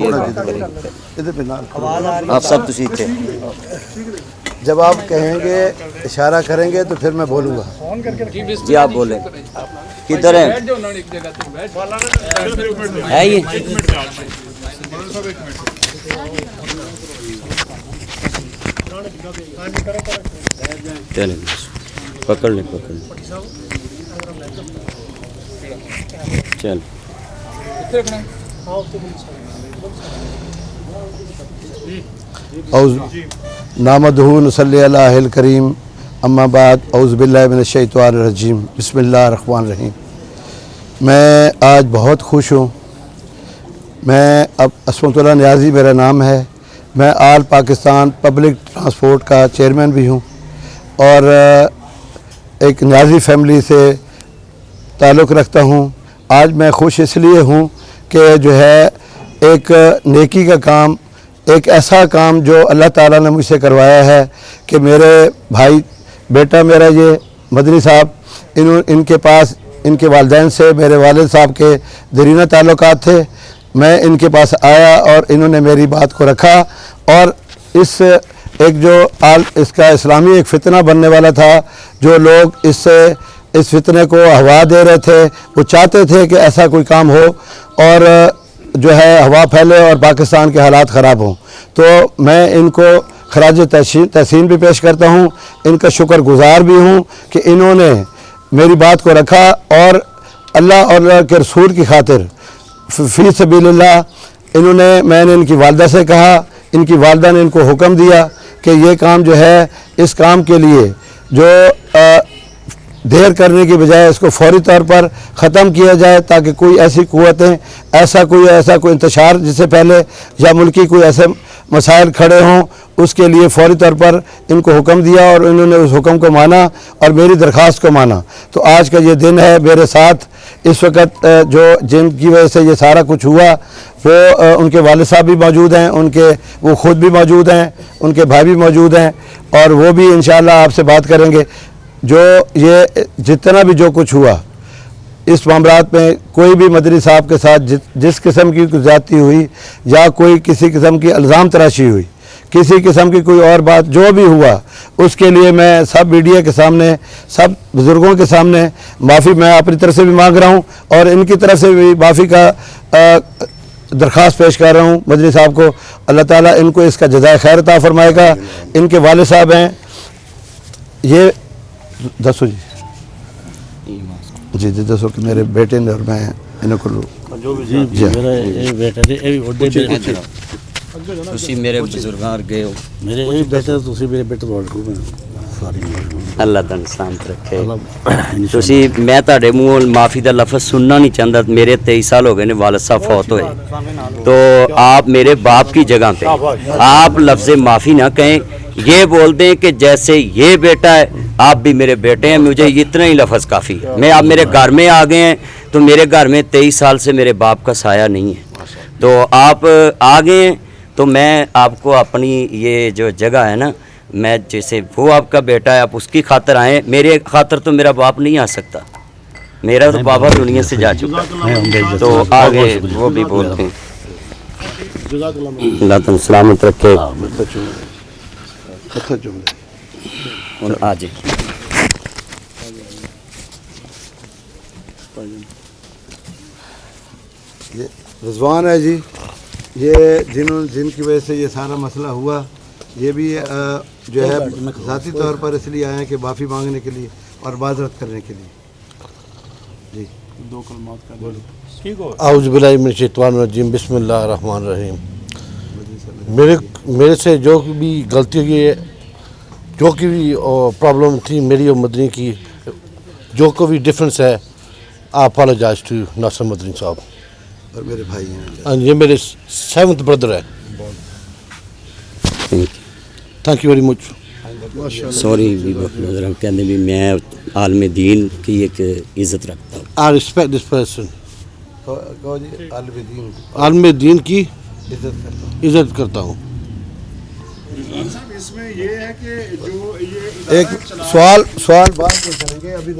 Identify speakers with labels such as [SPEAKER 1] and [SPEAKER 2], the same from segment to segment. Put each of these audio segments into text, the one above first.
[SPEAKER 1] ادھر پہ
[SPEAKER 2] آپ سب تسی تھے
[SPEAKER 1] جب آپ کہیں گے اشارہ کریں گے تو پھر میں بولوں گا.
[SPEAKER 2] جی آپ بولیں کدھر ہیں ہے یہ چلیں پکڑ لیں چل
[SPEAKER 1] نامدہ نصلی علیہ الکریم اما بعد اعوذ باللہ من الشیطان الرجیم بسم اللہ الرحمن الرحیم. میں آج بہت خوش ہوں. میں اب عصمت اللہ نیازی میرا نام ہے. میں آل پاکستان پبلک ٹرانسپورٹ کا چیئرمین بھی ہوں اور ایک نیازی فیملی سے تعلق رکھتا ہوں. آج میں خوش اس لیے ہوں کہ جو ہے ایک نیکی کا کام، ایک ایسا کام جو اللہ تعالیٰ نے مجھ سے کروایا ہے کہ میرے بھائی بیٹا میرا یہ مدنی صاحب ان کے پاس ان کے والدین سے میرے والد صاحب کے دیرینہ تعلقات تھے. میں ان کے پاس آیا اور انہوں نے میری بات کو رکھا اور اس کا اسلامی ایک فتنہ بننے والا تھا. جو لوگ اس فتنے کو ہوا دے رہے تھے وہ چاہتے تھے کہ ایسا کوئی کام ہو اور جو ہے ہوا پھیلے اور پاکستان کے حالات خراب ہوں. تو میں ان کو خراج تحسین بھی پیش کرتا ہوں. ان کا شکر گزار بھی ہوں کہ انہوں نے میری بات کو رکھا اور اللہ اور اللہ کے رسول کی خاطر فی سبیل اللہ میں نے ان کی والدہ سے کہا. ان کی والدہ نے ان کو حکم دیا کہ یہ کام جو ہے اس کام کے لیے جو دیر کرنے کی بجائے اس کو فوری طور پر ختم کیا جائے تاکہ کوئی ایسی قوتیں ایسا کوئی انتشار جس سے پہلے یا ملکی کوئی ایسے مسائل کھڑے ہوں اس کے لیے فوری طور پر ان کو حکم دیا اور انہوں نے اس حکم کو مانا اور میری درخواست کو مانا. تو آج کا یہ دن ہے میرے ساتھ اس وقت جن کی وجہ سے یہ سارا کچھ ہوا وہ ان کے والد صاحب بھی موجود ہیں، وہ خود بھی موجود ہیں، ان کے بھائی بھی موجود ہیں اور وہ بھی انشاءاللہ آپ سے بات کریں گے. جو یہ جتنا بھی جو کچھ ہوا اس معاملات میں کوئی بھی مدنی صاحب کے ساتھ جس قسم کی زیادتی ہوئی یا کوئی کسی قسم کی الزام تراشی ہوئی، کسی قسم کی کوئی اور بات جو بھی ہوا اس کے لیے میں سب میڈیا کے سامنے سب بزرگوں کے سامنے معافی میں اپنی طرف سے بھی مانگ رہا ہوں اور ان کی طرف سے بھی معافی کا درخواست پیش کر رہا ہوں مدنی صاحب کو. اللہ تعالیٰ ان کو اس کا جزائے خیر عطا فرمائے گا. ان کے والد صاحب ہیں یہ دسو جی دسو کہ میرے بیٹے نے اور میں انہوں کو
[SPEAKER 2] تسی میرے بزرگاں گئے ہو
[SPEAKER 3] میرے بیٹے تسی میرے بیٹے
[SPEAKER 2] اللہ تعالیٰ سلامت رکھے. تسی میں تہاڈے منہوں معافی دا لفظ سننا نہیں چاہتا. میرے 23 سال ہو گئے نے والد صاحب فوت ہوئے تو آپ میرے باپ کی جگہ پہ آپ لفظ معافی نہ کہیں. یہ بول دیں کہ جیسے یہ بیٹا ہے آپ بھی میرے بیٹے ہیں. مجھے اتنا ہی لفظ کافی ہے. میں آپ میرے گھر میں آ گئے ہیں تو میرے گھر میں 23 سال سے میرے باپ کا سایہ نہیں ہے. تو آپ آ گئے ہیں تو میں آپ کو اپنی یہ جو جگہ ہے نا، میں جیسے وہ آپ کا بیٹا ہے آپ اس کی خاطر آئیں. میرے خاطر تو میرا باپ نہیں آ سکتا. میرا تو بابا دنیا سے جا چکا تو آگے وہ بھی بولتے ہیں. اللہ تعالیٰ سلامت رکھے. آج
[SPEAKER 1] یہ رضوان ہے جی، یہ جن کی وجہ سے یہ سارا مسئلہ ہوا، یہ بھی جو ہے ذاتی طور پر اس لیے آئے ہیں کہ معافی مانگنے کے لیے اور معذرت کرنے کے لیے. جی
[SPEAKER 3] دو کلمات کا بولو. اعوذ باللہ من الشیطان الرجیم بسم اللہ الرحمن الرحیم. میرے سے جو بھی غلطی ہوئی ہے، جو کہ بھی پرابلم تھی میری اور مدنی کی، جو کوئی بھی ڈفرینس ہے، آئی اپالوجائز ٹو ناصر مدنی صاحب.
[SPEAKER 1] اور میرے بھائی ہیں،
[SPEAKER 3] یہ میرے 7th بردر ہے. Thank you very much.
[SPEAKER 2] Sorry کہنے بھی میں عالم دین کی ایک عزت رکھتا ہوں.
[SPEAKER 3] I respect this person.
[SPEAKER 1] عالم
[SPEAKER 3] دین کی عزت کرتا ہوں.
[SPEAKER 4] اس میں یہ ہے کہ جو یہ
[SPEAKER 1] ایک سوال بات کریں گے ابھی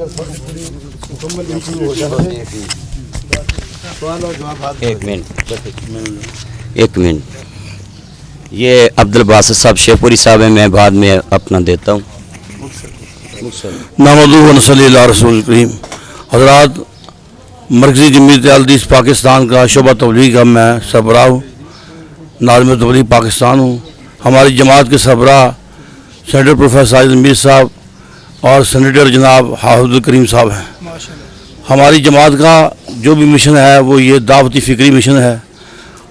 [SPEAKER 1] مکمل ہو جائے. سوال اور جواب
[SPEAKER 2] ایک منٹ. ایک منٹ, یہ عبد الباسط صاحب شیخپوری صاحب ہیں, میں بعد میں اپنا دیتا ہوں.
[SPEAKER 3] نحمدہ و نصلی علی رسول کریم. حضرات, مرکزی جمعیت اہل پاکستان کا شعبہ تبلیغ کا میں سربراہ ہوں, ناظم تبلیغ پاکستان ہوں. ہماری جماعت کے سربراہ سینیٹر پروفیسر ساجد میر صاحب اور سینیٹر جناب حافظ الکریم صاحب ہیں. ہماری جماعت کا جو بھی مشن ہے وہ یہ دعوتی فکری مشن ہے.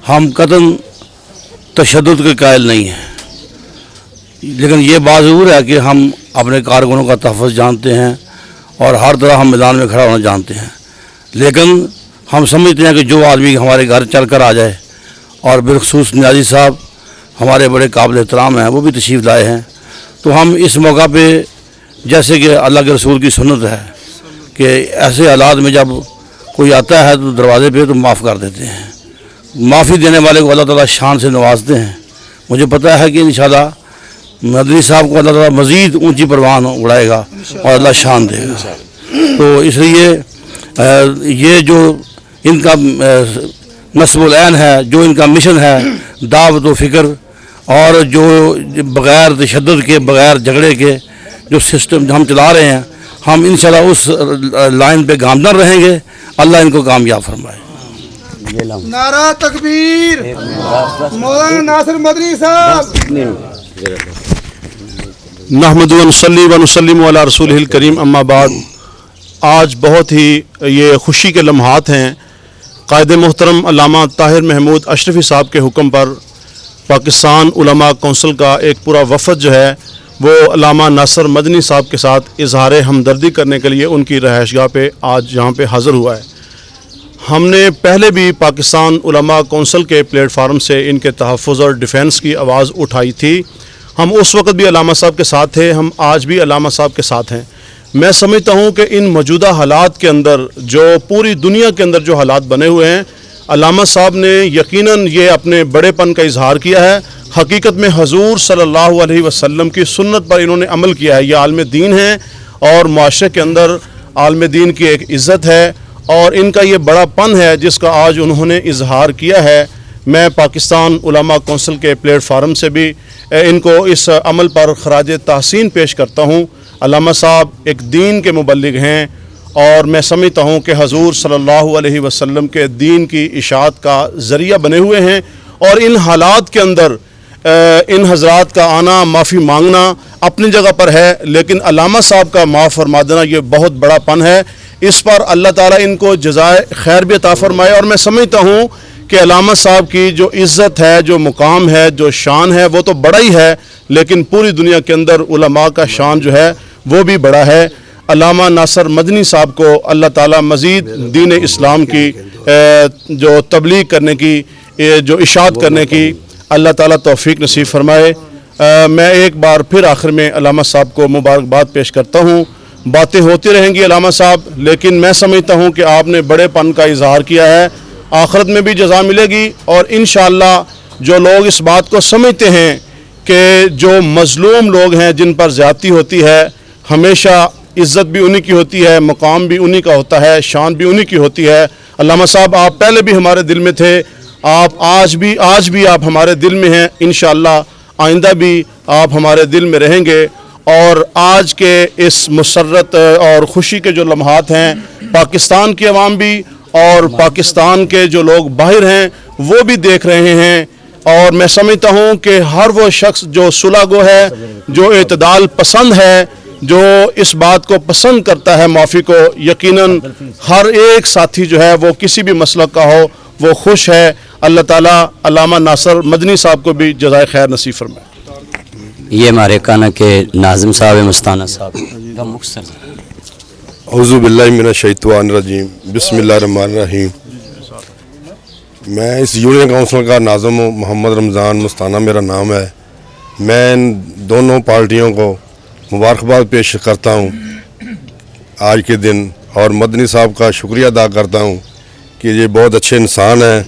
[SPEAKER 3] ہم قطعاً تشدد کے قائل نہیں ہیں, لیکن یہ بات ضرور ہے کہ ہم اپنے کارکنوں کا تحفظ جانتے ہیں اور ہر طرح ہم میدان میں کھڑا ہونا جانتے ہیں. لیکن ہم سمجھتے ہیں کہ جو آدمی ہمارے گھر چل کر آ جائے, اور بالخصوص نیازی صاحب ہمارے بڑے قابل احترام ہیں, وہ بھی تشریف لائے ہیں, تو ہم اس موقع پہ جیسے کہ اللہ کے رسول کی سنت ہے کہ ایسے حالات میں جب کوئی آتا ہے تو دروازے پہ تو معاف کر دیتے ہیں. معافی دینے والے کو اللہ تعالیٰ شان سے نوازتے ہیں. مجھے پتہ ہے کہ انشاءاللہ مدنی صاحب کو اللہ تعالیٰ مزید اونچی پروان اڑائے گا اور اللہ شان دے گا. تو اس لیے یہ جو ان کا نصب العین ہے, جو ان کا مشن ہے دعوت و فکر, اور جو بغیر تشدد کے بغیر جھگڑے کے جو سسٹم ہم چلا رہے ہیں, ہم انشاءاللہ اس لائن پہ گامزن رہیں گے. اللہ ان کو کامیاب فرمائے.
[SPEAKER 4] نعرہ تکبیر, مولانا ناصر مدنی صاحب.
[SPEAKER 5] نحمد و نصلی و نسلم علی رسول الکریم. اما بعد, آج بہت ہی یہ خوشی کے لمحات ہیں. قائد محترم علامہ طاہر محمود اشرفی صاحب کے حکم پر پاکستان علماء کونسل کا ایک پورا وفد جو ہے وہ علامہ ناصر مدنی صاحب کے ساتھ اظہار ہمدردی کرنے کے لیے ان کی رہائش گاہ پہ آج یہاں پہ حاضر ہوا ہے. ہم نے پہلے بھی پاکستان علماء کونسل کے پلیٹ فارم سے ان کے تحفظ اور ڈیفینس کی آواز اٹھائی تھی. ہم اس وقت بھی علامہ صاحب کے ساتھ تھے, ہم آج بھی علامہ صاحب کے ساتھ ہیں. میں سمجھتا ہوں کہ ان موجودہ حالات کے اندر جو پوری دنیا کے اندر جو حالات بنے ہوئے ہیں, علامہ صاحب نے یقیناً یہ اپنے بڑے پن کا اظہار کیا ہے. حقیقت میں حضور صلی اللہ علیہ وسلم کی سنت پر انہوں نے عمل کیا ہے. یہ عالم دین ہیں اور معاشرے کے اندر عالم دین کی ایک عزت ہے, اور ان کا یہ بڑا پن ہے جس کا آج انہوں نے اظہار کیا ہے. میں پاکستان علماء کونسل کے پلیٹ فارم سے بھی ان کو اس عمل پر خراج تحسین پیش کرتا ہوں. علامہ صاحب ایک دین کے مبلغ ہیں, اور میں سمجھتا ہوں کہ حضور صلی اللہ علیہ وسلم کے دین کی اشاعت کا ذریعہ بنے ہوئے ہیں. اور ان حالات کے اندر ان حضرات کا آنا, معافی مانگنا اپنی جگہ پر ہے, لیکن علامہ صاحب کا معاف فرما دینا یہ بہت بڑا پن ہے. اس پر اللہ تعالیٰ ان کو جزائے خیر بھی عطا فرمائے. اور میں سمجھتا ہوں کہ علامہ صاحب کی جو عزت ہے, جو مقام ہے, جو شان ہے, وہ تو بڑا ہی ہے, لیکن پوری دنیا کے اندر علماء کا شان جو ہے وہ بھی بڑا ہے. علامہ ناصر مدنی صاحب کو اللہ تعالیٰ مزید دین اسلام کی جو تبلیغ کرنے کی, جو اشاعت کرنے کی اللہ تعالیٰ توفیق نصیب فرمائے. میں ایک بار پھر آخر میں علامہ صاحب کو مبارکباد پیش کرتا ہوں. باتیں ہوتی رہیں گی علامہ صاحب, لیکن میں سمجھتا ہوں کہ آپ نے بڑے پن کا اظہار کیا ہے. آخرت میں بھی جزا ملے گی, اور انشاءاللہ جو لوگ اس بات کو سمجھتے ہیں کہ جو مظلوم لوگ ہیں جن پر زیادتی ہوتی ہے, ہمیشہ عزت بھی انہی کی ہوتی ہے, مقام بھی انہی کا ہوتا ہے, شان بھی انہی کی ہوتی ہے. علامہ صاحب آپ پہلے بھی ہمارے دل میں تھے, آپ آج بھی آپ ہمارے دل میں ہیں, انشاءاللہ آئندہ بھی آپ ہمارے دل میں رہیں گے. اور آج کے اس مسرت اور خوشی کے جو لمحات ہیں, پاکستان کی عوام بھی اور پاکستان کے جو لوگ باہر ہیں وہ بھی دیکھ رہے ہیں. اور میں سمجھتا ہوں کہ ہر وہ شخص جو صلح گو ہے, جو اعتدال پسند ہے, جو اس بات کو پسند کرتا ہے معافی کو, یقیناً ہر ایک ساتھی جو ہے وہ کسی بھی مسلک کا ہو وہ خوش ہے. اللہ تعالیٰ علامہ ناصر مدنی صاحب کو بھی جزائے خیر نصیب فرمائے.
[SPEAKER 2] یہ ہمارے کانا کے ناظم صاحب مستانہ صاحب کا مختصر.
[SPEAKER 6] اعوذ باللہ من الشیطان الرجیم, بسم اللہ الرحمن الرحیم. میں اس یونین کونسل کا ناظم ہوں, محمد رمضان مستانہ میرا نام ہے. میں ان دونوں پارٹیوں کو مبارکباد پیش کرتا ہوں آج کے دن, اور مدنی صاحب کا شکریہ ادا کرتا ہوں کہ یہ بہت اچھے انسان ہیں.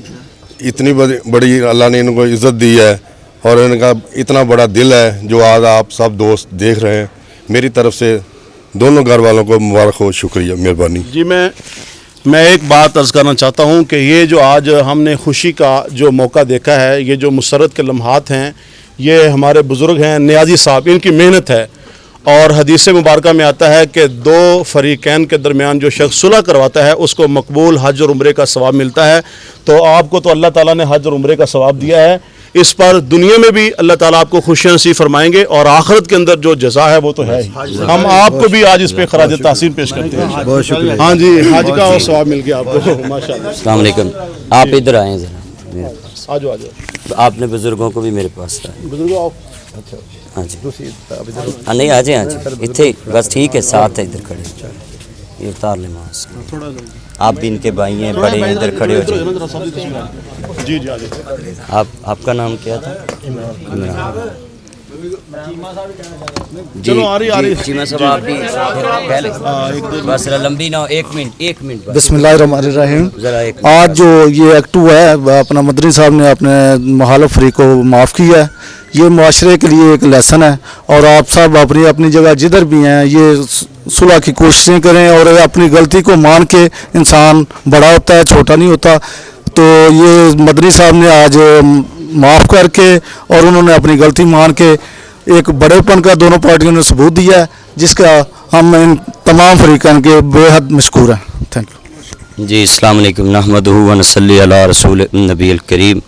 [SPEAKER 6] اتنی بڑی اللہ نے ان کو عزت دی ہے, اور ان کا اتنا بڑا دل ہے جو آج آپ سب دوست دیکھ رہے ہیں. میری طرف سے دونوں گھر والوں کو مبارک ہو, شکریہ, مہربانی.
[SPEAKER 5] جی, میں मैं एक बात अर्ज़ करना चाहता हूँ कि ये जो आज हमने खुशी का जो मौका देखा है, ये जो मुसरत के लम्हात हैं, ये हमारे बुज़ुर्ग हैं नियाज़ी साहब, इनकी मेहनत है। और हदीस मुबारक में आता है कि दो फरीकैन के दरमियान जो शख्स सुलह करवाता है उसको मकबूल हज और उम्रे का सवाब मिलता है। तो आपको तो अल्लाह ताला ने हज और उम्रे का सवाब दिया है, इस पर दुनिया में भी अल्लाह ताला आपको खुशियाँ नसीब फरमाएंगे और आखिरत के अंदर जो जज़ा है वो तो है ही। हम आपको भी आज इस पे खराज तहसीन पेश करते हैं।
[SPEAKER 1] बहुत शुक्रिया।
[SPEAKER 5] हाँ जी, हज का और सवाब मिल गया आपको माशाअल्लाह।
[SPEAKER 2] अस्सलाम वालेकुम। आप इधर आएँ ज़रा मेरे पास।
[SPEAKER 5] आ जाओ आ जाओ।
[SPEAKER 2] आपने बुज़ुर्गों को भी मेरे पास लाया।
[SPEAKER 5] बुजुर्गो आओ।
[SPEAKER 2] हाँ जी, हाँ नहीं आ जाए इतने बस ठीक है, साथ है इधर खड़े, ये उतार ले मास्क। आप भी इनके भाई हैं, बड़े हैं, इधर खड़े हो जाए।
[SPEAKER 5] जी जी आ जाओ।
[SPEAKER 2] आपका नाम क्या था? इमरान।
[SPEAKER 5] चलो आ रही
[SPEAKER 2] चीमा साहब आप भी पहले बस लंबी ना हो, एक मिनट बस।
[SPEAKER 1] बिस्मिल्लाहिर्रहमानिर्रहीम।
[SPEAKER 2] जरा एक
[SPEAKER 1] आज जो ये एक्ट हुआ है, अपना मदनी साहब ने अपने मुखालिफ फरीक को माफ़ किया है, ये माशरे के लिए एक लेसन है। और आप सब अपनी अपनी जगह जिधर भी हैं ये सुलह की कोशिशें करें और अपनी गलती को मान के इंसान बड़ा होता है, छोटा नहीं होता। तो ये मदनी साहब ने आज माफ़ करके और उन्होंने अपनी गलती मान के एक बड़ेपन का दोनों पार्टियों ने सबूत दिया है, जिसका हम इन तमाम फरीकैन के बेहद मशकूर हैं। थैंक यू
[SPEAKER 2] जी। अस्सलाम वालेकुम नहमदुहु व नसल्ली अला रसूल नबील करीम,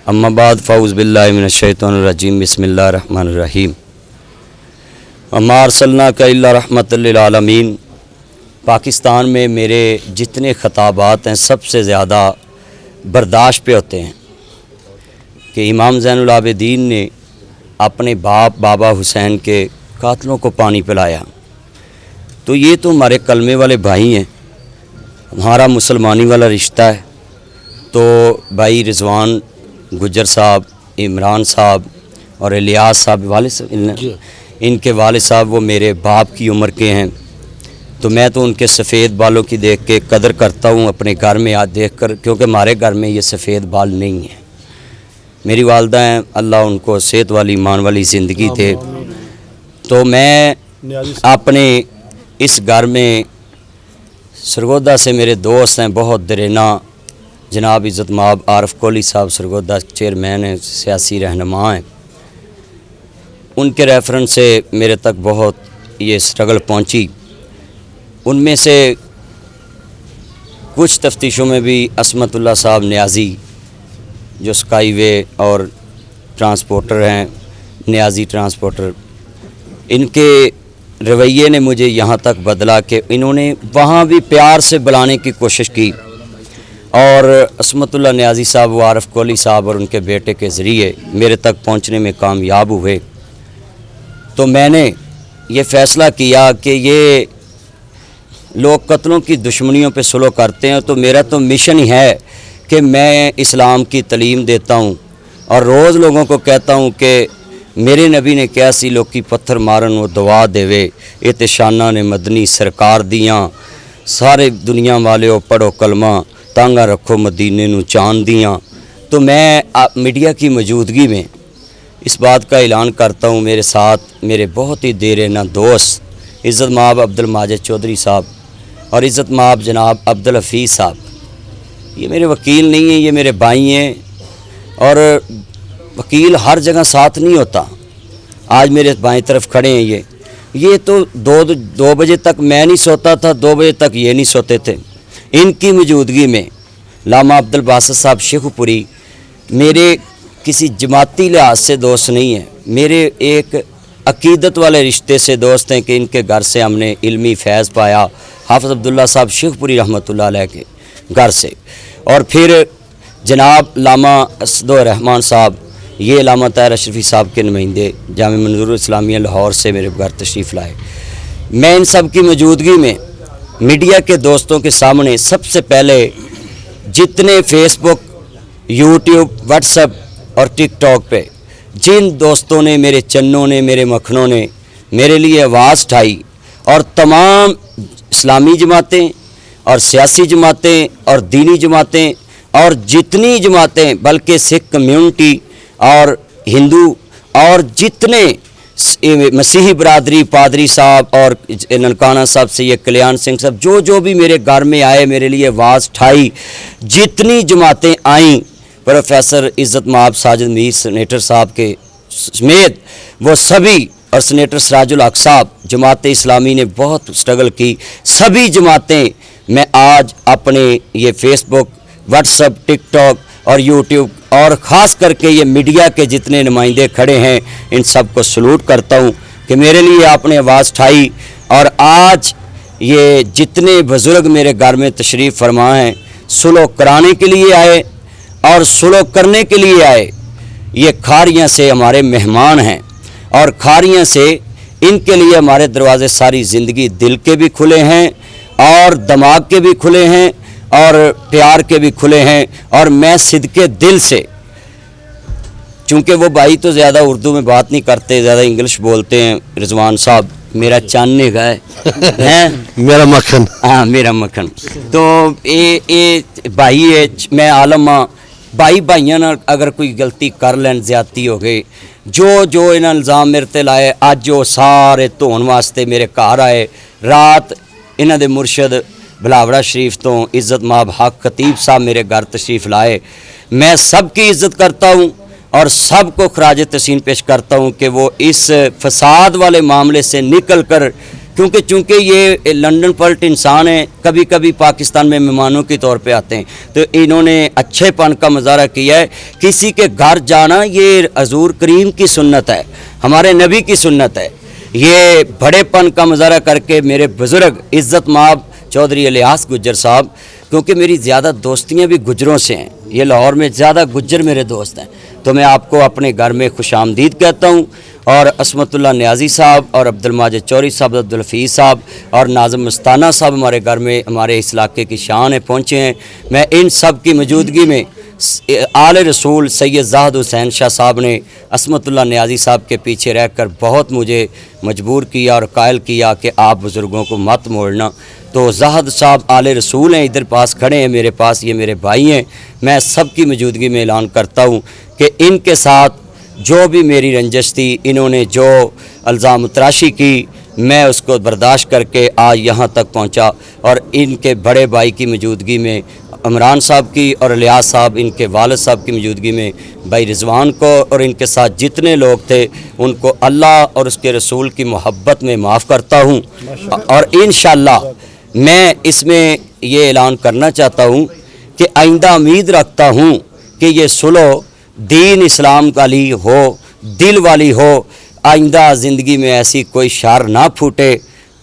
[SPEAKER 2] अम्मा बाद फ़ाउज़ बिल्लाहि मिनश शैतानिर रजीम, बिस्मिल्लाहिर रहमानिर रहीम। अम्मा अरसलनाका इल्ला रहमतल लिल आलमीन। पाकिस्तान में मेरे जितने खिताबात हैं सबसे ज़्यादा बर्दाश्त पे होते हैं कि इमाम ज़ैनुल आबिदीन ने अपने बाप बाबा हुसैन के कातलों को पानी पिलाया। तो ये तो हमारे कलमे वाले भाई हैं, हमारा मुसलमानी वाला रिश्ता है। तो भाई रिजवान गुजर साहब, इमरान साहब और इलियास साहब इनके वालिद साहब वो मेरे बाप की उम्र के हैं। तो मैं तो उनके सफ़ेद बालों की देख के कदर करता हूँ अपने घर में आज देख कर, क्योंकि हमारे घर में ये सफ़ेद बाल नहीं हैं। मेरी वालदा हैं, अल्लाह उनको सेहत वाली ईमान वाली ज़िंदगी दे। तो मैं अपने इस घर में सरगोदा से मेरे दोस्त हैं बहुत दरेना, जनाब इज़्ज़त माब आरफ कोहली साहब सरगोदा चेयरमैन हैं, सियासी रहनुमा हैं। उनके रेफरेंस से मेरे तक बहुत ये स्ट्रगल पहुंची। उनमें से कुछ तफ्तीशों में भी असमतुल्लाह साहब नियाज़ी जो स्काई वे और ट्रांसपोर्टर हैं, नियाज़ी ट्रांसपोर्टर, इनके रवैये ने मुझे यहाँ तक बदला कि इन्होंने वहाँ भी प्यार से बुलाने की कोशिश की और असमतुल्लाह नियाज़ी साहब व आरफ कोहली साहब और उनके बेटे के ज़रिए मेरे तक पहुँचने में कामयाब हुए। तो मैंने ये फ़ैसला किया कि ये लोग कत्लों की दुश्मनियों पे सुलह करते हैं, तो मेरा तो मिशन ही है कि मैं इस्लाम की तालीम देता हूँ और रोज़ लोगों को कहता हूँ कि मेरे नबी ने क्या सी लोग की पत्थर मारन वो दुआ देवे, इत्शाना ने मदनी सरकार दियाँ, सारे दुनिया वाले हो पढ़ो कलमा, तांगा रखो मदीने नू चांद दियाँ। तो मैं मीडिया की मौजूदगी में इस बात का ऐलान करता हूँ, मेरे साथ मेरे बहुत ही देरेना दोस्त इज़्ज़त माब अब्दुल माजिद चौधरी साहब और इज़्ज़त माब जनाब अब्दुल हफीज़ साहब, ये मेरे वकील नहीं हैं, ये मेरे भाई हैं। और वकील हर जगह साथ नहीं होता। आज मेरे बाएं तरफ खड़े हैं ये तो दो बजे तक मैं नहीं सोता था, 2 बजे तक ये नहीं सोते थे। इनकी मौजूदगी में लामा अब्दुल बासित साहब शेखुपुरी मेरे किसी जमाती लिहाज से दोस्त नहीं है, मेरे एक अकीदत वाले रिश्ते से दोस्त हैं कि इनके घर से हमने इल्मी फैज़ पाया, हाफ़िज़ अब्दुल्ला साहब शेखपुरी रहमतुल्लाह अलैह के घर से। और फिर जनाब लामा असदुर रहमान साहब, ये लामा ताहिर अशरफी साहब के नुमाइंदे जामे मंजूर इस्लामिया लाहौर से मेरे घर तशरीफ़ लाए। मैं इन सब की मौजूदगी में मीडिया के दोस्तों के सामने सबसे पहले जितने फेसबुक, यूट्यूब, व्हाट्सएप और टिकटॉक पे जिन दोस्तों ने, मेरे चन्नों ने, मेरे मखनों ने मेरे लिए आवाज़ उठाई और तमाम इस्लामी जमातें और सियासी जमातें और दीनी जमातें और जितनी जमातें, बल्कि सिख कम्यूनिटी और हिंदू और जितने मसीही बरादरी, पादरी साहब और ननकाना साहब से ये कल्याण सिंह साहब, जो भी मेरे घर में आए, मेरे लिए आवाज़ उठाई, जितनी जमातें आईं, प्रोफेसर इज़्ज़त माब साजिद मीर सेनेटर साहब के समेत वो सभी, और सेनेटर सिराजुल हक साहब, जमात इस्लामी ने बहुत स्ट्रगल की। सभी जमातें मैं आज अपने ये फेसबुक, व्हाट्सअप, टिकटॉक और यूट्यूब और ख़ास करके ये मीडिया के जितने नुमाइंदे खड़े हैं, इन सब को सलूट करता हूँ कि मेरे लिए आपने आवाज़ उठाई। और आज ये जितने बुज़ुर्ग मेरे घर में तशरीफ़ फरमा हैं, सुलह कराने के लिए आए और सुलह करने के लिए आए। ये खारियाँ से हमारे मेहमान हैं और खारियाँ से इनके लिए हमारे दरवाज़े सारी ज़िंदगी दिल के भी खुले हैं और दिमाग के भी खुले हैं और प्यार के भी खुले हैं। और मैं सिदके दिल से, चूँकि वो भाई तो ज़्यादा उर्दू में बात नहीं करते, ज़्यादा इंग्लिश बोलते हैं, रिजवान साहब मेरा चांदने का है
[SPEAKER 1] मेरा मक्खन।
[SPEAKER 2] हाँ, मेरा मक्खन। तो ये भाई है, मैं आलम हाँ, भाइयां नाल अगर कोई गलती कर लैन, ज्यादती हो गई, जो इन्हां इल्ज़ाम मेरे ते लाए, अज वो सारे धोन वास्ते मेरे घर आए। रात इन्हां दे मुर्शद बिलावड़ा शरीफ तो इज़्ज़त माब हक खतीब साहब मेरे घर तशरीफ़ लाए। मैं सबकी इज़्ज़त करता हूँ और सबको खराज तहसीन पेश करता हूँ कि वो इस फसाद वाले मामले से निकल कर, क्योंकि ये लंदन पलट इंसान है, कभी कभी पाकिस्तान में मेहमानों के तौर पे आते हैं, तो इन्होंने अच्छेपन का मुजाहरा किया है। किसी के घर जाना ये हजूर करीम की सुन्नत है, हमारे नबी की सुन्नत है। ये बड़ेपन का मुजाहरा करके मेरे बुज़ुर्ग इज़्ज़त माब चौधरी इलियास गुज्जर साहब, क्योंकि मेरी ज़्यादा दोस्तियाँ भी गुज्जरों से हैं, ये लाहौर में ज़्यादा गुज्जर मेरे दोस्त हैं, तो मैं आपको अपने घर में खुशामदीद कहता हूँ। और असमतुल्लाह न्याजी साहब और अब्दुल माजिद चौधरी साहब, अब्दुल हफीज़ साहब और नाज़िम मस्ताना साहब हमारे घर में, हमारे इस इलाके की शान है, पहुँचे हैं। मैं इन सब की मौजूदगी में आले रसूल सैयद ज़ाहद हुसैन शाह साहब ने असमतुल्लाह न्याजी साहब के पीछे रहकर बहुत मुझे मजबूर किया और कायल किया कि आप बुज़ुर्गों को मत मोड़ना। तो ज़ाहद साहब आले रसूल हैं, इधर पास खड़े हैं मेरे पास, ये मेरे भाई हैं। मैं सबकी मौजूदगी में ऐलान करता हूँ कि इनके साथ जो भी मेरी रंजिश थी, इन्होंने जो इल्ज़ाम तराशी की, मैं उसको बर्दाश्त करके आज यहाँ तक पहुँचा। और इनके बड़े भाई की मौजूदगी में इमरान साहब की और इलियास साहब, इनके वालिद साहब की मौजूदगी में भाई रिजवान को और इनके साथ जितने लोग थे उनको अल्लाह और उसके रसूल की मोहब्बत में माफ़ करता हूँ। और इंशाअल्लाह मैं इसमें ये ऐलान करना चाहता हूँ कि आइंदा उम्मीद रखता हूँ कि ये सुलह दीन इस्लाम वाली हो, दिल वाली हो। आइंदा ज़िंदगी में ऐसी कोई शार ना फूटे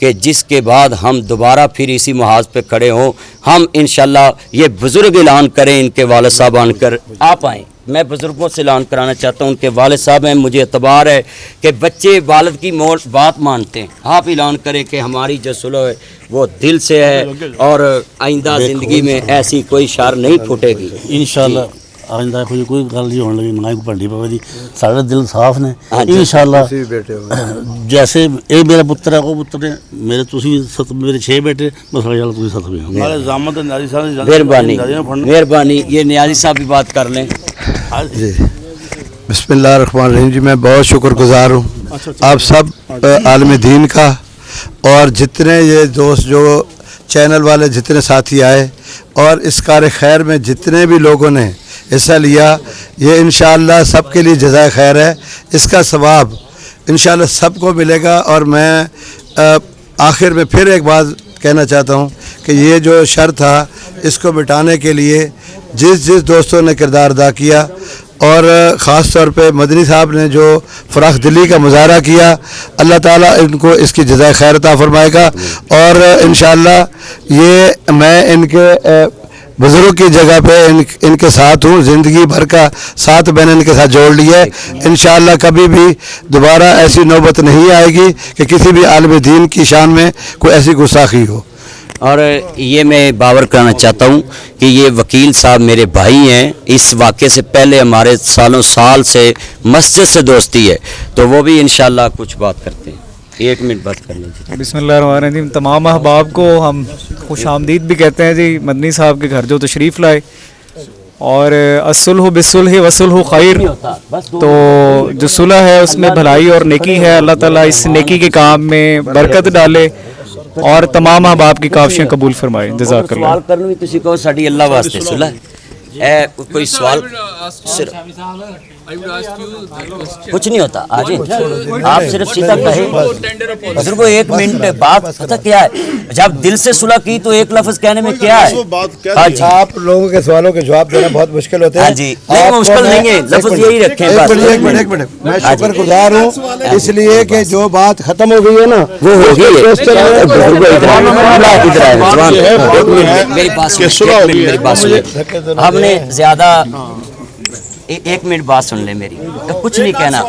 [SPEAKER 2] कि जिसके बाद हम दोबारा फिर इसी महाज पे खड़े हों। हम इंशाल्लाह ये बुज़ुर्ग ऐलान करें, इनके वालिद साहब आनकर आप आएँ। मैं बुज़ुर्गों से ऐलान कराना चाहता हूँ, उनके वालिद साहब हैं, मुझे एतबार है कि बच्चे वालिद की बात मानते हैं। आप ऐलान करें कि हमारी जो सुलह है वो दिल से है और आइंदा ज़िंदगी में ऐसी कोई शार नहीं फूटेगी
[SPEAKER 7] इंशाल्लाह। आइंदा कोई गल नहीं होने लगी, ना कोई भंडी पवे दी, सारे दिल साफ ने इंशाल्लाह। जैसे ये मेरा पुत्र है, वो पुत्र है मेरे, मेरे 6 बेटे, बस तुम 7 भी हो।
[SPEAKER 2] मेहरबानी। ये न्याजी साहब भी बात कर लें
[SPEAKER 1] जी। बिस्मिल्लाहिर्रहमानिर्रहीम जी, मैं बहुत शुक्रगुजार हूँ आप सब आलम दीन का, और जितने ये दोस्त जो चैनल वाले जितने साथी आए और इस कार खैर में जितने भी लोगों ने हिस्सा लिया, ये इंशाअल्लाह सबके लिए जज़ाए खैर है। इसका सवाब इंशाअल्लाह सबको मिलेगा। और मैं आखिर में फिर एक बात कहना चाहता हूँ कि ये जो शर था, इसको मिटाने के लिए जिस दोस्तों ने किरदार अदा किया, और ख़ास तौर पे मदनी साहब ने जो फ़राख दिली का मुजाहरा किया, अल्लाह ताला इनको इसकी जज़ाए खैर अता फरमाएगा। और इंशाअल्लाह ये मैं इनके बुज़ुर्ग की जगह पे इनके साथ हूँ, ज़िंदगी भर का साथ मैंने इनके साथ जोड़ लिया है। इंशाअल्लाह कभी भी दोबारा ऐसी नौबत नहीं आएगी कि किसी भी आलिम दीन की शान में कोई ऐसी गुस्ताखी हो।
[SPEAKER 2] और ये मैं बावर कराना चाहता हूँ कि ये वकील साहब मेरे भाई हैं। इस वाक़े से पहले हमारे सालों साल से मस्जिद से दोस्ती है, तो वो भी इंशाअल्लाह कुछ बात करते हैं। 1 मिनट बात कर लीजिए।
[SPEAKER 8] बिस्मिल्लाहिर्रहमानिर्रहीम। तमाम अहबाब को हम खुश आमदीद भी कहते हैं जी, मदनी साहब के घर जो तशरीफ़ लाए। اور असुलह बिसुलह वसुलह खैर, तो जो सुलह है उसमें भलाई और नेकी है। अल्लाह ताला इस नेकी के काम में बरकत डाले और तमाम अहबाब की काफियाँ कबूल फरमाए। जज़ाकल्लाह।
[SPEAKER 2] सवाल करने भी तुसी कहो साडी अल्लाह वास्ते सुलह है, कोई सवाल कुछ नहीं होता। आज आप सिर्फ सीधा कहे बुजुर्गो, 1 मिनट बात पता क्या है, जब दिल से सुलह की तो एक लफ्ज कहने में क्या है। हाँ जी,
[SPEAKER 1] आप लोगों के सवालों के जवाब देना बहुत मुश्किल होते हैं।
[SPEAKER 2] हाँ जी, नहीं मुश्किल नहीं है, लफ्ज यही रखें बस।
[SPEAKER 1] एक मिनट मैं शुक्रगुजार हूँ इसलिए कि जो बात खत्म हो गई है ना
[SPEAKER 2] वो हो गई है। मेरी बात सुनिए, हमने ज्यादा 1 मिनट बात सुन ले मेरी, तो कुछ नहीं कहना,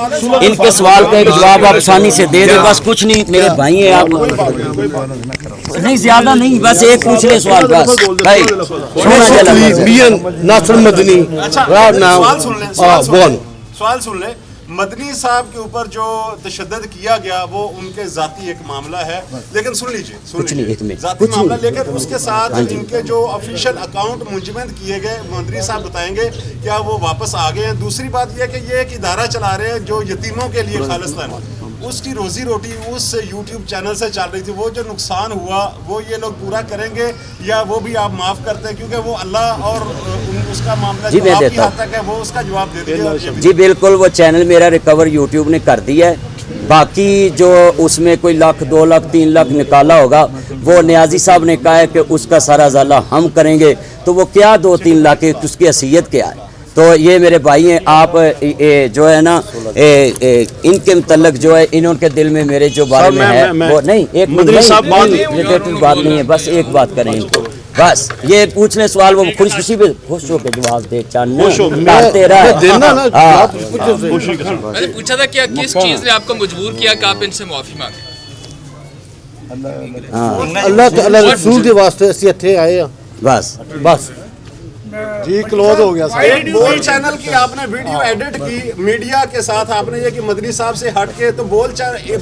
[SPEAKER 2] इनके सवाल का एक जवाब आप आसानी से दे दे, बस कुछ नहीं। मेरे भाई हैं आप, नहीं ज्यादा नहीं, बस एक पूछ ले सवाल बस भाई।
[SPEAKER 3] नासिर मदनी
[SPEAKER 5] सवाल सुन ले। मदनी साहब के ऊपर जो तशद्दुद किया गया वो उनके ज़ाती एक मामला है, लेकिन सुन लीजिए ज़ाती मामला, लेकिन उसके साथ इनके जो ऑफिशियल अकाउंट मुंजमद किए गए मदनी साहब बताएंगे क्या वो वापस आ गए हैं। दूसरी बात यह कि ये एक इदारा चला रहे हैं जो यतीमों के लिए खालिस्तान, उसकी रोजी रोटी उस यूट्यूब चैनल से चल रही थी, वो जो नुकसान हुआ वो ये लोग पूरा करेंगे या वो भी आप माफ़ करते हैं, क्योंकि वो अल्लाह और उसका मामला जो आपकी हद तक है वो उसका जवाब दे दीजिए।
[SPEAKER 2] जी बिल्कुल, वो चैनल मेरा रिकवर यूट्यूब ने कर दिया है। बाकी जो उसमें कोई लाख 2 लाख 3 लाख निकाला होगा वो नियाजी साहब ने कहा है कि उसका सारा ज़ाला हम करेंगे, तो वो क्या 2-3 लाख है, उसकी हैसियत क्या है। तो ये मेरे भाई हैं, आप जो है ना इनके मतलब जो है इन्होंने दिल में मेरे जो बारे में है वो नहीं, एक रिलेटेड बात नहीं है, बस एक बात करें इनको, बस ये पूछने सवाल वो खुशी पे खुश होकर जवाब दे।
[SPEAKER 9] मैंने पूछा था क्या किस चीज ने आपको मजबूर किया कि आप इनसे माफी मांगे।
[SPEAKER 3] अल्लाह रसूल के वास्ते ਅਸੀਂ ਇੱਥੇ ਆਏ ਆ
[SPEAKER 2] बस
[SPEAKER 3] जी क्लोज हो गया।
[SPEAKER 5] एक बोल चैनल की आपने वीडियो एडिट की मीडिया के साथ, आपने ये कि मदनी साहब से हट के, तो बोल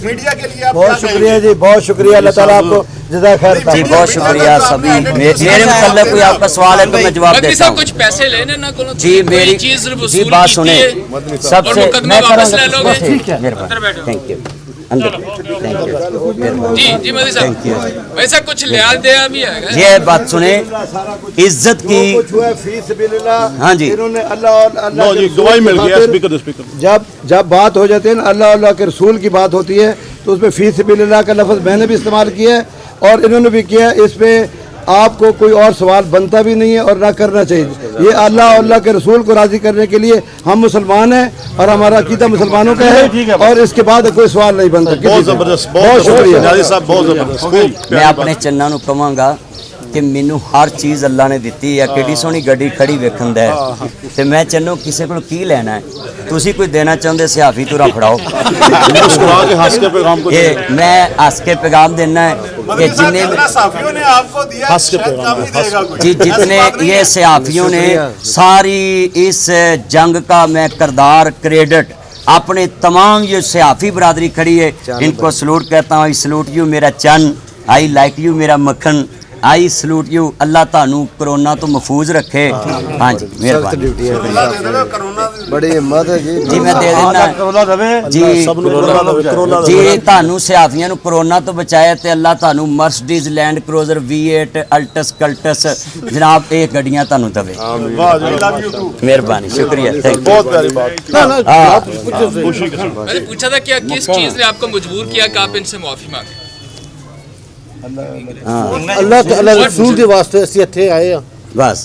[SPEAKER 5] मीडिया के लिए आप
[SPEAKER 1] बहुत शुक्रिया जी, बहुत शुक्रिया, अल्लाह ताला आपको जज़ा खैर
[SPEAKER 2] जी, बहुत शुक्रिया सभी। मेरे मतलब कोई आपका सवाल है तो मैं जवाब देता हूँ।
[SPEAKER 9] कुछ पैसे लेने ना
[SPEAKER 2] जी मेरी जी बात सुने, सबसे मैं
[SPEAKER 9] ठीक है,
[SPEAKER 2] थैंक यू
[SPEAKER 9] जी जी मोदी साहब, वैसा कुछ लिहाज दिया भी है।
[SPEAKER 2] ये बात सुने, इज्जत की हाँ जी,
[SPEAKER 1] इन्होंने अल्लाह
[SPEAKER 5] गवाही मिल गया स्पीकर।
[SPEAKER 1] जब बात हो जाती है ना अल्लाह के रसूल की बात होती है तो उसमें फी सबिलिल्लाह का लफ्ज़ मैंने भी इस्तेमाल किया है और इन्होंने भी किया। इस पे आपको कोई और सवाल बनता भी नहीं है और ना करना चाहिए। ये अल्लाह के रसूल को राज़ी करने के लिए हम मुसलमान हैं और हमारा अकीदा मुसलमानों का है और इसके बाद कोई सवाल नहीं बनता।
[SPEAKER 5] बहुत ज़बरदस्त, बहुत शुक्रिया, बहुत ज़बरदस्त।
[SPEAKER 2] मैं अपने चन्ना नूं कहांगा कि मैनू हर चीज़ अल्लाह ने दी है, किड्डी सोहनी गड्डी खड़ी वेखण दा है, ते मैं चन्नो किसी को की लेना है, तुसी कोई देना चाहते सियाफी तुरा फड़ाओ। ये मैं हंस के पैगाम देना है कि जितने
[SPEAKER 5] ने आपको दिया
[SPEAKER 2] जी जितने ये सियाफियों ने सारी इस जंग का मैं किरदार क्रेडिट अपने तमाम ये सियाफी बरादरी खड़ी है, इनको सलूट कहता हूँ। आई सलूट यू मेरा चन, आई लाइक यू मेरा मक्खन, आई salute you. Allah Tanu corona तो महफूज रखे। हाँ जी मेहरबानी,
[SPEAKER 1] बड़ी हिम्मत है
[SPEAKER 2] जी मैं दे देना जी जी तानू सियाफियां कोरोना तो बचाया ते अल्लाह तानू Mercedes Land Cruiser V8 Altis Cultus जनाब ये गड्डियां तानू दवे। मेहरबानी, शुक्रिया,
[SPEAKER 5] बहुत प्यारी बात।
[SPEAKER 9] मैंने पूछा था क्या किस चीज ने आपको मजबूर किया कि आप इनसे माफी मांगे।
[SPEAKER 3] अल्लाह रसूल के वास्ते ਅਸੀਂ ਇੱਥੇ ਆਏ ਆ
[SPEAKER 2] बस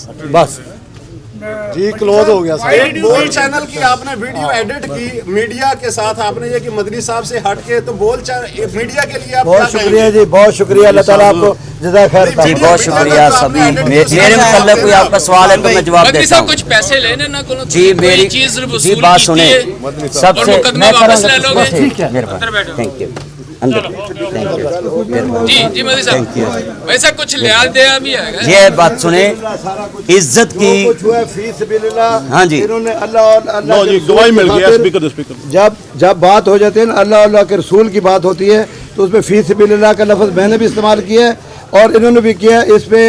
[SPEAKER 3] जी क्लोज हो गया।
[SPEAKER 5] एक बोल चैनल की आपने वीडियो एडिट की मीडिया के साथ, आपने ये कि मदनी साहब से हट के, तो बोल मीडिया के लिए आप
[SPEAKER 1] बहुत शुक्रिया जी, बहुत शुक्रिया, अल्लाह ताला आपको जज़ा खैर
[SPEAKER 2] जी, बहुत शुक्रिया सभी। मेरे मतलब कोई आपका सवाल है तो मैं जवाब देता हूँ।
[SPEAKER 9] कुछ पैसे लेने ना
[SPEAKER 2] जी मेरी जी बात सुने, सबसे मैं
[SPEAKER 9] ठीक है,
[SPEAKER 2] थैंक यू
[SPEAKER 9] जी जी मोदी साहब, वैसा कुछ लिहाज दिया भी है।
[SPEAKER 2] ये बात सुने, इज्जत की हाँ जी,
[SPEAKER 1] इन्होंने अल्लाह
[SPEAKER 5] गवाही मिल गया स्पीकर।
[SPEAKER 1] जब बात हो जाती है ना अल्लाह के रसूल की बात होती है तो उसमें फी सबिलिल्लाह का लफ्ज़ मैंने भी इस्तेमाल किया है और इन्होंने भी किया। इस पे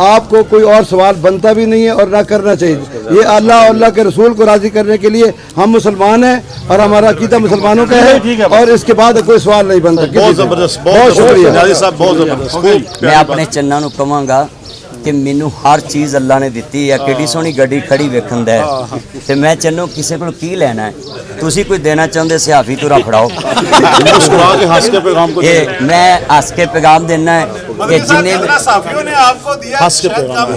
[SPEAKER 1] आपको कोई और सवाल बनता भी नहीं है और ना करना चाहिए। ये अल्लाह और अल्लाह के रसूल को राज़ी करने के लिए हम मुसलमान हैं और हमारा अकीदा मुसलमानों का है, और इसके बाद कोई सवाल नहीं बनता।
[SPEAKER 5] बहुत ज़बरदस्त,
[SPEAKER 1] बहुत शुक्रिया
[SPEAKER 5] नियाज़ी साहब, बहुत ज़बरदस्त।
[SPEAKER 2] मैं अपने चन्ना ਨੂੰ ਕਵਾਂਗਾ ਕਿ ਮੈਨੂੰ ਹਰ ਚੀਜ਼ ਅੱਲਾ ਨੇ ਦਿੱਤੀ ਹੈ। ਕਿੱਡੀ ਸੋਹਣੀ ਗੱਡੀ ਖੜੀ ਵੇਖਣ ਦਾ ਹੈ, ਤੇ ਮੈਂ ਚੰਨੋ ਕਿਸੇ ਕੋਲ ਕੀ ਲੈਣਾ ਹੈ। ਤੁਸੀਂ ਕੋਈ ਦੇਣਾ ਚਾਹੁੰਦੇ ਸਿਆਫੀ ਤੁਰਾ ਫੜਾਓ।
[SPEAKER 5] मुस्कुरा के हंस के पैगाम को
[SPEAKER 2] ये मैं हंस के पैगाम देना है कि जितने
[SPEAKER 4] साफियों ने आपको दिया
[SPEAKER 5] हंस के पैगाम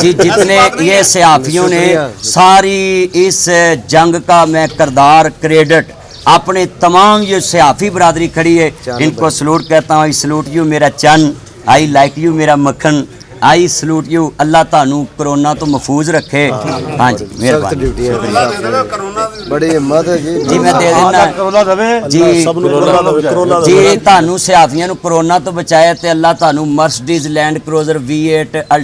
[SPEAKER 2] जी जितने ये सियाफियों ने सारी इस जंग का मैं किरदार क्रेडिट अपने तमाम ये सियाफी बरादरी खड़ी है, इनको सलूट कहता हूँ। आई सलूट यू मेरा चन, आई लाइक यू मेरा मक्खन, आई salute you. Allah Tanu corona तो महफूज रखे। हाँ जी मेहरबानी,
[SPEAKER 1] बड़ी हिम्मत है
[SPEAKER 2] जी मैं दे देना जी जी। तानू सियाफियां नू कोरोना तो बचाया, ते अल्लाह तानू मर्सिडीज लैंड क्रूजर V8